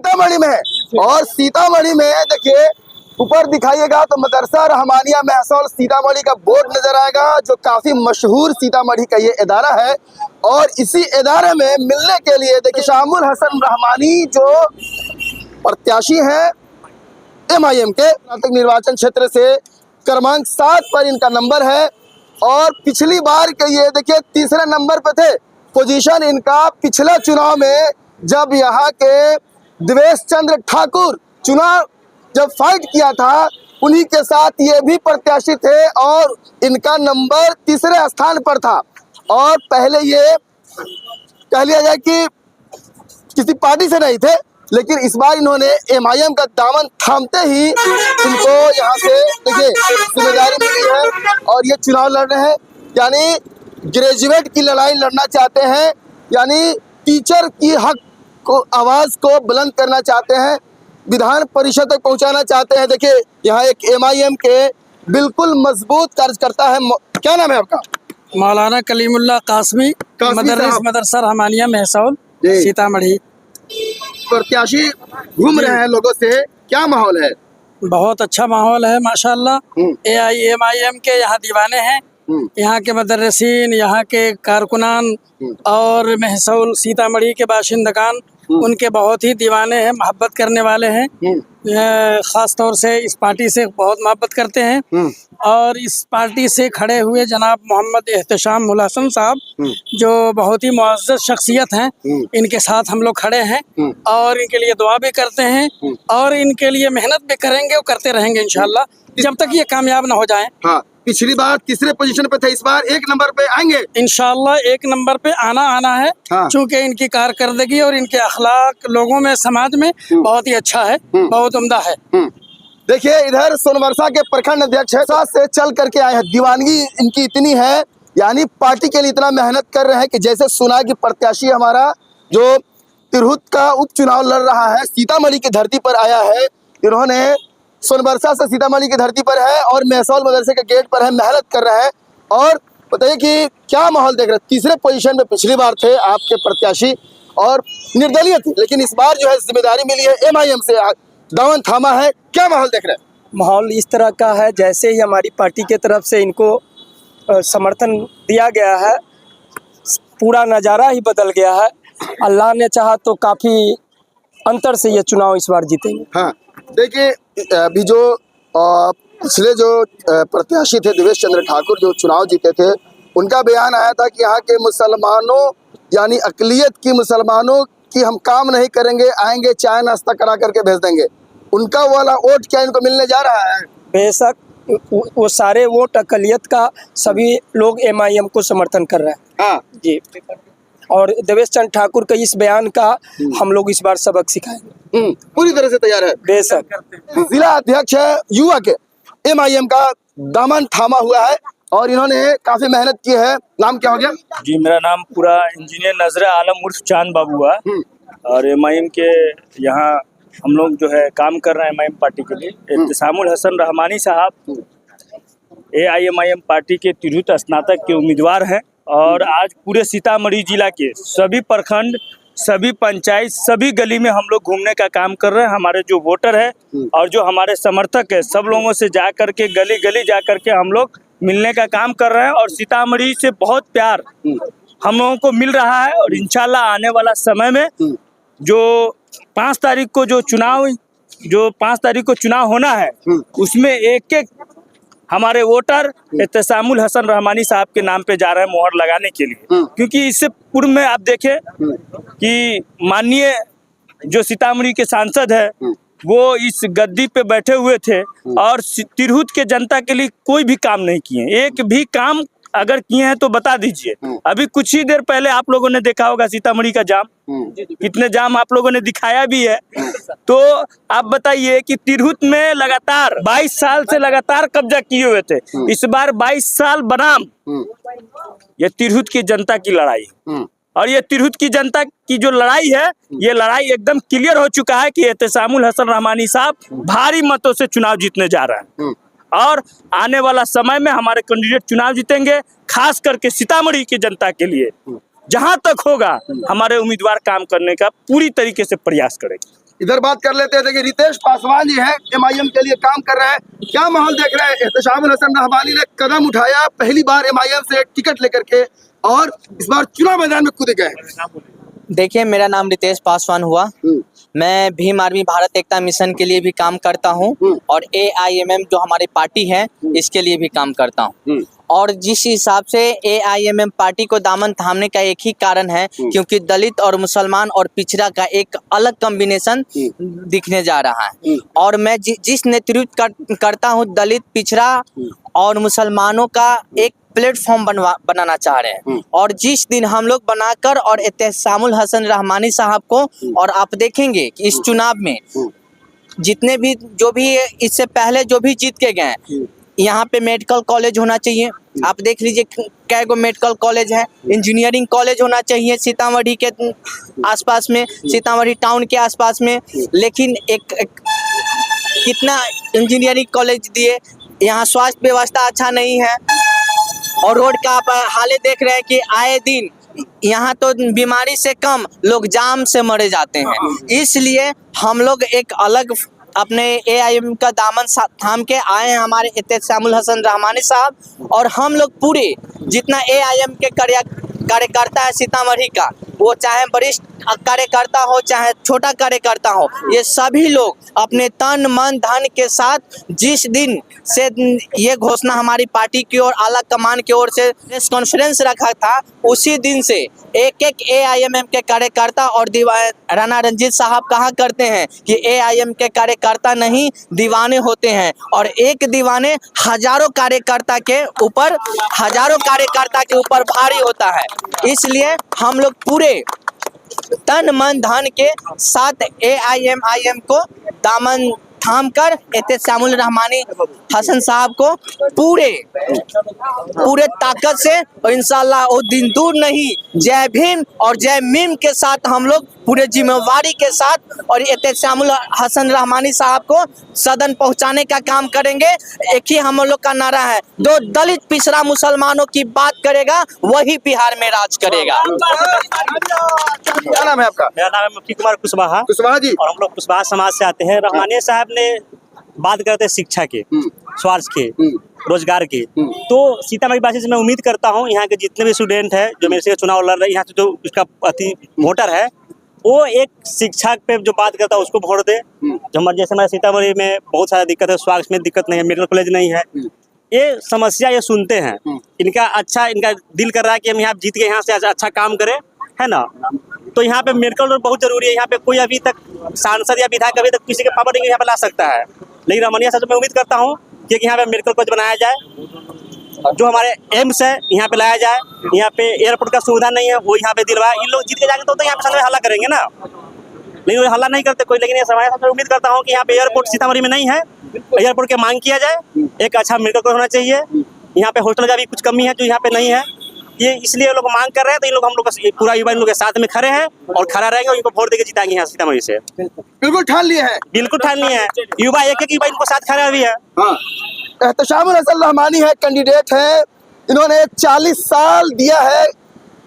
सीतामढ़ी में है। और सीतामढ़ी में देखिए ऊपर दिखाइएगा तो मदरसा रहमानिया महसौल सीतामढ़ी का बोर्ड नजर आएगा, जो काफी मशहूर सीतामढ़ी का ये इदारा है। और इसी इदारे में मिलने के लिए देखिए शामुल हसन रहमानी जो प्रत्याशी हैं MIM के स्नातक निर्वाचन क्षेत्र से क्रमांक 7 पर इनका नंबर है। और पिछली बार के ये देखिए तीसरे नंबर पे थे। पोजीशन इनका पिछला चुनाव में जब यहाँ के देवेश चंद्र ठाकुर चुनाव जब फाइट किया था, उन्हीं के साथ ये भी प्रत्याशी थे और इनका नंबर तीसरे स्थान पर था। और पहले ये कह लिया जाए कि किसी पार्टी से नहीं थे, लेकिन इस बार इन्होंने MIM का दामन थामते ही इनको यहाँ से देखिए जिम्मेदारी मिली है और ये चुनाव लड़ रहे हैं। यानी ग्रेजुएट की लड़ाई लड़ना चाहते हैं, यानी टीचर की हक को आवाज़ को बुलंद करना चाहते हैं, विधान परिषद तक पहुँचाना चाहते हैं। देखिए यहाँ एक MIM के बिल्कुल मजबूत कार्यकर्ता है। क्या नाम है आपका? मौलाना कलीमुल्लाह कासमी, मदरसा रहमानिया महसौल सीतामढ़ी। प्रत्याशी घूम रहे हैं लोगों से, क्या माहौल है? बहुत अच्छा माहौल है माशाल्लाह। MIM के यहाँ दीवाने हैं, यहाँ के मदरसीन, यहाँ के कारकुनान और महसौल सीतामढ़ी के बाशिंदगान उनके बहुत ही दीवाने हैं, मोहब्बत करने वाले हैं। ख़ास तौर से इस पार्टी से बहुत मोहब्बत करते हैं। और इस पार्टी से खड़े हुए जनाब मोहम्मद एहतशाम मुलासम साहब जो बहुत ही मुअज़्ज़ज़ शख्सियत हैं, इनके साथ हम लोग खड़े हैं और इनके लिए दुआ भी करते हैं और इनके लिए मेहनत भी करेंगे और करते रहेंगे इंशाल्लाह, जब तक ये कामयाब ना हो जाएं। हाँ, पिछली बार तीसरे पोजीशन पे थे, इस बार 1 नंबर पे आएंगे इंशाल्लाह। 1 नंबर पे आना है। हाँ। चूँकि इनकी कारकर्दगी और इनके अखलाक लोगों में, समाज में बहुत ही अच्छा है, बहुत उम्दा है। देखिए इधर सोनवर्षा के प्रखंड अध्यक्ष है, साथ से चल करके आए हैं। दीवानगी इनकी इतनी है, यानी पार्टी के लिए इतना मेहनत कर रहे हैं कि जैसे सुना कि प्रत्याशी हमारा जो तिरहुत का उपचुनाव लड़ रहा है, सीतामढ़ी की धरती पर आया है। इन्होंने सोनवर्षा से सीतामढ़ी की धरती पर है और महसौल मदरसे के गेट पर है, मेहनत कर रहे हैं। और बताइए कि क्या माहौल देख रहे हैं? तीसरे पोजीशन में पिछली बार थे आपके प्रत्याशी और निर्दलीय थे, लेकिन इस बार जो है जिम्मेदारी मिली है MIM से, दामन थामा है। क्या माहौल देख रहे हैं? माहौल इस तरह का है जैसे ही हमारी पार्टी की तरफ से इनको समर्थन दिया गया है, पूरा नज़ारा ही बदल गया है। अल्लाह ने चाहा तो काफ़ी अंतर से ये चुनाव इस बार जीतेंगे। हाँ, देखिए अभी जो पिछले जो प्रत्याशी थे देवेश चंद्र ठाकुर जो चुनाव जीते थे, उनका बयान आया था कि यहाँ के मुसलमानों यानी अकलियत की मुसलमानों की हम काम नहीं करेंगे, आएंगे चाय नाश्ता करा करके भेज देंगे। उनका वाला वोट क्या इनको मिलने जा रहा है? बेशक वो सारे वोट अकलियत का, सभी लोग MIM को समर्थन कर रहे हैं। हाँ जी। और देवेश चंद्र ठाकुर के इस बयान का हम लोग इस बार सबक सिखाएंगे। पूरी तरह से तैयार है। बेशक। जिला अध्यक्ष है युवा के, MIM का दामन थामा हुआ है और इन्होंने काफी मेहनत की है। नाम क्या हो गया? जी, मेरा नाम पूरा इंजीनियर नजर आलम उर्फ चांद बाबू है और MIM के यहाँ हम लोग जो है काम कर रहे हैं MIM पार्टी के लिए। एहतशामुल हसन रहमानी साहब AIMIM पार्टी के तिरहुत स्नातक के उम्मीदवार हैं और आज पूरे सीतामढ़ी जिला के सभी प्रखंड, सभी पंचायत, सभी गली में हम लोग घूमने का काम कर रहे हैं। हमारे जो वोटर है और जो हमारे समर्थक है, सब लोगों से जा कर के गली गली जा कर के हम लोग मिलने का काम कर रहे हैं और सीतामढ़ी से बहुत प्यार हम लोगों को मिल रहा है। और इंशाल्लाह आने वाला समय में जो 5 तारीख को जो 5 तारीख को चुनाव होना है, उसमें एक हमारे वोटर एहतशामुल हसन रहमानी साहब के नाम पे जा रहे हैं मोहर लगाने के लिए। क्योंकि इससे पूर्व में आप देखें कि माननीय जो सीतामढ़ी के सांसद है वो इस गद्दी पे बैठे हुए थे और तिरहुत के जनता के लिए कोई भी काम नहीं किए। एक भी काम अगर किए हैं तो बता दीजिए। अभी कुछ ही देर पहले आप लोगों ने देखा होगा सीतामढ़ी का जाम, कितने जाम आप लोगों ने दिखाया भी है। तो आप बताइए कि तिरहुत में लगातार 22 साल से लगातार कब्जा किए हुए थे, इस बार 22 साल बनाम ये तिरहुत की जनता की लड़ाई। और ये तिरहुत की जनता की जो लड़ाई है, ये लड़ाई एकदम क्लियर हो चुका है कि एहतशामुल हसन रहमानी साहब भारी मतों से चुनाव जीतने जा रहे हैं। और आने वाला समय में हमारे कैंडिडेट चुनाव जीतेंगे, खास करके सीतामढ़ी की जनता के लिए जहां तक होगा हमारे उम्मीदवार काम करने का पूरी तरीके से प्रयास करेंगे। इधर बात कर लेते हैं। देखिए रितेश पासवान जी हैं, MIM के लिए काम कर रहे हैं। क्या माहौल देख रहे हैं? एहतशामुल हसन रहमानी ने कदम उठाया, पहली बार MIM से टिकट लेकर के, और इस बार चुनाव मैदान में कूद गए। देखिए, मेरा नाम रितेश पासवान हुआ। मैं भीम आर्मी भारत एकता मिशन के लिए भी काम करता हूं और AIMM जो हमारी पार्टी है इसके लिए भी काम करता हूं। और जिस हिसाब से AIMM पार्टी को दामन थामने का एक ही कारण है, क्योंकि दलित और मुसलमान और पिछड़ा का एक अलग कॉम्बिनेशन दिखने जा रहा है। और मैं जिस नेतृत्व करता हूं, दलित, पिछड़ा और मुसलमानों का एक प्लेटफॉर्म बनाना चाह रहे हैं। और जिस दिन हम लोग बनाकर और एहतशामुल हसन रहमानी साहब को, और आप देखेंगे कि इस चुनाव में जितने भी जो भी इससे पहले जो भी जीत के गए, यहाँ पे मेडिकल कॉलेज होना चाहिए। आप देख लीजिए कै गो मेडिकल कॉलेज है। इंजीनियरिंग कॉलेज होना चाहिए सीतामढ़ी के आसपास में, सीतामढ़ी टाउन के आसपास में। लेकिन एक कितना इंजीनियरिंग कॉलेज दिए, यहाँ स्वास्थ्य व्यवस्था अच्छा नहीं है। और रोड का आप हालत देख रहे हैं कि आए दिन यहाँ तो बीमारी से कम लोग जाम से मरे जाते हैं। इसलिए हम लोग एक अलग अपने AIM का दामन थाम के आए हैं, हमारे एहतशामुल हसन रहमानी साहब। और हम लोग पूरे जितना AIM के कार्यकर्ता है सीतामढ़ी का, वो चाहे वरिष्ठ कार्यकर्ता हो चाहे छोटा कार्यकर्ता हो, ये सभी लोग अपने तन मन धन के साथ जिस दिन से ये घोषणा हमारी पार्टी की ओर आला कमान की ओर से प्रेस कॉन्फ्रेंस रखा था, उसी दिन से एक एक AIMM के कार्यकर्ता और राणा रंजीत साहब कहा करते हैं कि AIM के कार्यकर्ता नहीं दीवाने होते हैं, और एक दीवाने हजारों कार्यकर्ता के ऊपर भारी होता है। इसलिए हम लोग पूरे तन मन धन के साथ AIMIM को दामन थाम कर एहतशामुल रहमानी हसन साहब को पूरे ताकत से, और इंशाल्लाह वो दिन दूर नहीं, जय भीम और जय मीम के साथ हम लोग पूरे जिम्मेवारी के साथ और एहतशामुल हसन रहमानी साहब को सदन पहुंचाने का काम करेंगे। एक ही हम लोग का नारा है, जो दलित पिछड़ा मुसलमानों की बात करेगा वही बिहार में राज करेगा। क्या नाम है आपका? मेरा नाम है मुफ्ती कुमार कुशवाहा जी। और हम लोग कुशवाहा समाज से आते हैं। रहमानी साहब ने बात करते हैं शिक्षा के, स्वास्थ्य के, रोजगार के। तो सीतामढ़ी वासी से मैं उम्मीद करता हूँ यहाँ के जितने भी स्टूडेंट हैं जो मेरे से चुनाव लड़ रहे हैं, यहाँ से जो उसका अति वोटर है, वो एक शिक्षा पे जो बात करता है उसको वोट दे। जो हमारे जैसे हमारे सीतामढ़ी में बहुत सारा दिक्कत है, स्वास्थ्य में दिक्कत नहीं है, मेडिकल कॉलेज नहीं है, ये समस्या ये सुनते हैं। इनका दिल कर रहा है कि हम यहाँ जीत के यहाँ से अच्छा काम करें, है ना। तो यहाँ पे मेडिकल बहुत जरूरी है। यहाँ पे कोई अभी तक सांसद या विधायक अभी तक किसी के पावर नहीं यहाँ पे ला सकता है, लेकिन रहमानी साहब से मैं उम्मीद करता हूँ कि यहाँ पे मेडिकल कॉलेज बनाया जाए, जो हमारे एम्स है यहाँ पे लाया जाए। यहाँ पे एयरपोर्ट का सुविधा नहीं है, वो यहाँ पे दिलवाए। इन लोग जीत के जाएंगे तो यहाँ पे सामने हल्ला करेंगे ना, लेकिन वो हल्ला नहीं करते कोई। लेकिन रहमानी साहब से उम्मीद करता हूँ कि यहाँ पे एयरपोर्ट सीतामढ़ी में नहीं है, एयरपोर्ट की मांग किया जाए। एक अच्छा मेडिकल कॉलेज होना चाहिए। यहाँ पे हॉस्टल का भी कुछ कमी है जो यहाँ पे नहीं है, ये इसलिए लोग मांग कर रहे हैं। तो इन लोग हम लोग पूरा युवा इन लोग के साथ में खड़े हैं और खड़ा रहेंगे और इनको वोट देके जिताएंगे यहाँ सीतामढ़ी से। बिल्कुल ठान लिए हैं, बिल्कुल ठान लिए हैं। युवा एक युवा इनको साथ खड़ा भी है। एहतशामुल हसन रहमानी है, कैंडिडेट है। इन्होंने 40 साल दिया है,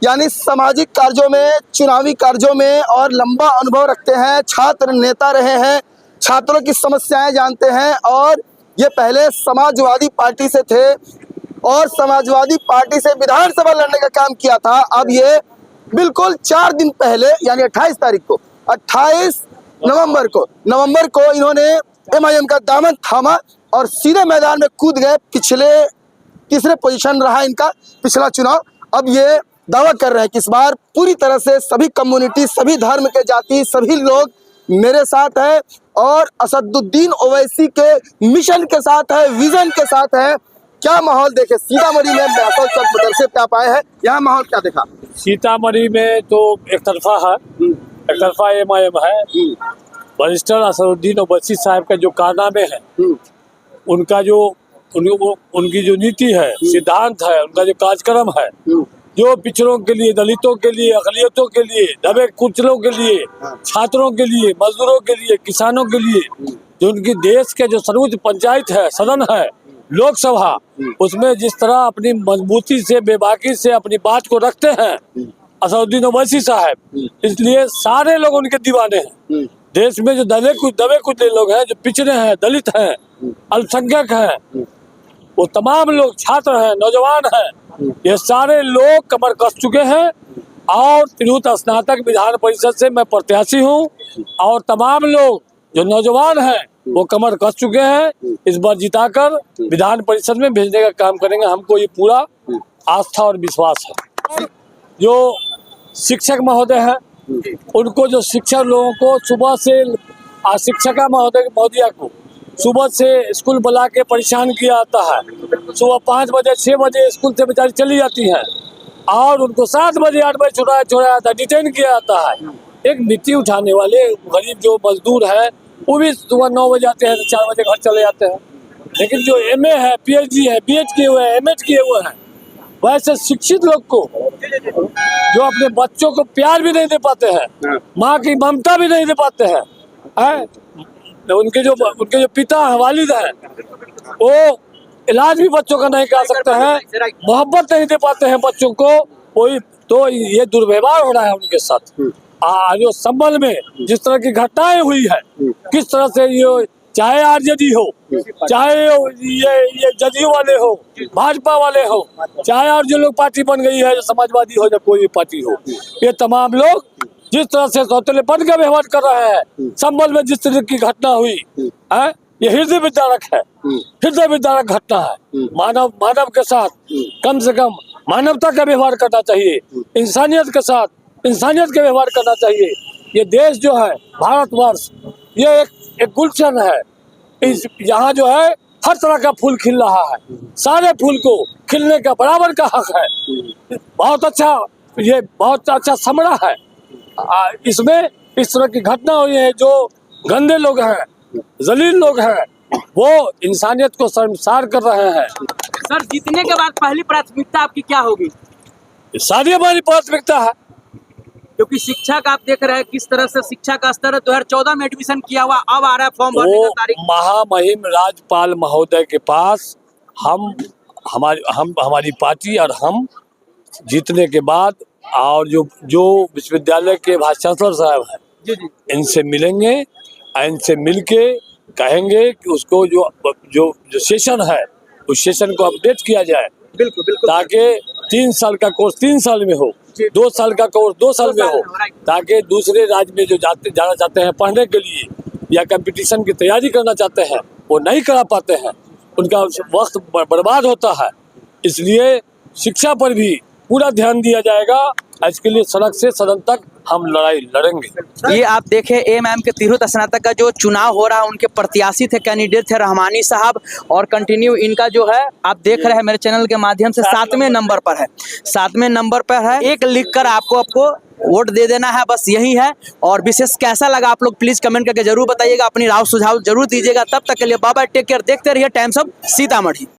यानी सामाजिक कार्यों में, चुनावी कार्यों में, और लंबा अनुभव रखते हैं। छात्र नेता रहे हैं, छात्रों की समस्याएं जानते हैं, और ये पहले समाजवादी पार्टी से थे और समाजवादी पार्टी से विधानसभा लड़ने का काम किया था। अब ये बिल्कुल 4 दिन पहले, यानी 28 तारीख को, 28 नवंबर को इन्होंने MIM का दामन थामा और सीधे मैदान में कूद गए। तीसरे पोजीशन रहा इनका पिछला चुनाव। अब ये दावा कर रहे हैं कि इस बार पूरी तरह से सभी कम्युनिटी, सभी धर्म के जाति, सभी लोग मेरे साथ है, और असदुद्दीन ओवैसी के मिशन के साथ है, विजन के साथ है। क्या माहौल देखे सीतामढ़ी में? महसौल चौक मदरसे पे आप आए हैं, यहाँ माहौल क्या देखा? सीतामढ़ी में तो एक तरफा MIM है। बरिस्टर असदुद्दीन ओवैसी साहब का जो कारनामे हैं, उनका जो उनकी जो नीति है, सिद्धांत है, उनका जो कार्यक्रम है, जो पिछड़ों के लिए, दलितों के लिए, अक़लियतों के लिए, दबे कुचलों के लिए, छात्रों के लिए, मजदूरों के लिए, किसानों के लिए, जो उनकी देश के जो सर्वोच्च पंचायत है, सदन है, लोकसभा, उसमें जिस तरह अपनी मजबूती से, बेबाकी से अपनी बात को रखते हैं असदुद्दीन ओवैसी साहब, इसलिए सारे लोग उनके दीवाने हैं। देश में जो दबे कुछ लोग हैं, जो पिछड़े हैं, दलित हैं, अल्पसंख्यक हैं, वो तमाम लोग, छात्र हैं, नौजवान हैं, ये सारे लोग कमर कस चुके हैं। और तिरहुत स्नातक विधान परिषद से मैं प्रत्याशी हूँ और तमाम लोग जो नौजवान हैं वो कमर कस चुके हैं। इस बार जिताकर विधान परिषद में भेजने का काम करेंगे, हमको ये पूरा आस्था और विश्वास है। जो शिक्षक महोदय हैं, उनको जो शिक्षक लोगों को सुबह से शिक्षिका महोदया को सुबह से स्कूल बुला के परेशान किया जाता है। सुबह 5 बजे 6 बजे स्कूल से बेचारी चली जाती हैं और उनको 7 बजे 8 बजे छुड़ाया जाता है, डिटेन किया जाता है। एक मिट्टी उठाने वाले गरीब जो मजदूर है वो भी सुबह 9 बजे आते हैं, 4 बजे घर चले जाते हैं। लेकिन जो MA है, PhD है, BH किए हुए हैं, MH किए हुए हैं, वैसे शिक्षित लोग को जो अपने बच्चों को प्यार भी नहीं दे पाते हैं, माँ की ममता भी नहीं दे पाते हैं, उनके जो पिता हैं, वालिद हैं, वो इलाज भी बच्चों का नहीं करा सकते हैं, मोहब्बत नहीं दे पाते हैं बच्चों को, कोई तो ये दुर्व्यवहार हो रहा है उनके साथ। जो संबल में जिस तरह की घटनाएं हुई है, किस तरह से ये चाहे आरजेडी हो, चाहे ये जदयू वाले हो, भाजपा वाले हो, चाहे और जो लोग पार्टी बन गई है, जो समाजवादी हो या कोई भी पार्टी हो, ये तमाम लोग जिस तरह से सौतेलेपन का व्यवहार कर रहे हैं, संबल में जिस तरह की घटना हुई है, ये हृदय विदारक है, हृदय विदारक घटना है। मानव के साथ कम से कम मानवता का व्यवहार करना चाहिए, इंसानियत के साथ इंसानियत का व्यवहार करना चाहिए। ये देश जो है भारतवर्ष, ये एक गुलशन है। यहाँ जो है हर तरह का फूल खिल रहा है, सारे फूल को खिलने का बराबर का हक है। बहुत अच्छा समरा है। इसमें इस तरह की घटना हुई है, जो गंदे लोग हैं, जलील लोग हैं, वो इंसानियत को शर्मसार कर रहे हैं। सर, जीतने के बाद पहली प्राथमिकता आपकी क्या होगी? सारी हमारी प्राथमिकता है, क्योंकि शिक्षा का आप देख रहे हैं किस तरह से शिक्षा का स्तर 2014 में एडमिशन किया हुआ, अब आ रहा है फॉर्म भरने का तारीख। महामहिम राज्यपाल महोदय के पास हमारी पार्टी और हम जीतने के बाद और जो विश्वविद्यालय के वाइस चांसलर साहब हैं, इनसे मिलेंगे, इनसे मिलके कहेंगे कि उसको जो सेशन है उस सेशन को अपडेट किया जाए। बिल्कुल ताकि 3 साल का कोर्स 3 साल में हो, 2 साल का कोर्स 2 साल में हो, ताकि दूसरे राज्य में जो जाना चाहते हैं पढ़ने के लिए या कंपटीशन की तैयारी करना चाहते हैं वो नहीं करा पाते हैं, उनका वक्त बर्बाद होता है। इसलिए शिक्षा पर भी पूरा ध्यान दिया जाएगा। इसके लिए सड़क से सदन तक हम लड़ाई लड़ेंगे। ये आप देखें एएमआईएम के तिरहुत स्नातक का जो चुनाव हो रहा है, उनके प्रत्याशी थे, कैंडिडेट थे रहमानी साहब, और कंटिन्यू इनका जो है आप देख रहे हैं मेरे चैनल के माध्यम से 7वें नंबर पर है, 7वें नंबर पर है। एक लिखकर आपको वोट दे देना है, बस यही है। और विशेष कैसा लगा आप लोग प्लीज कमेंट करके जरूर बताइएगा, अपनी राय सुझाव जरूर दीजिएगा। तब तक के लिए बाय बाय, टेक केयर, देखते रहिए टाइम्स ऑफ सीतामढ़ी।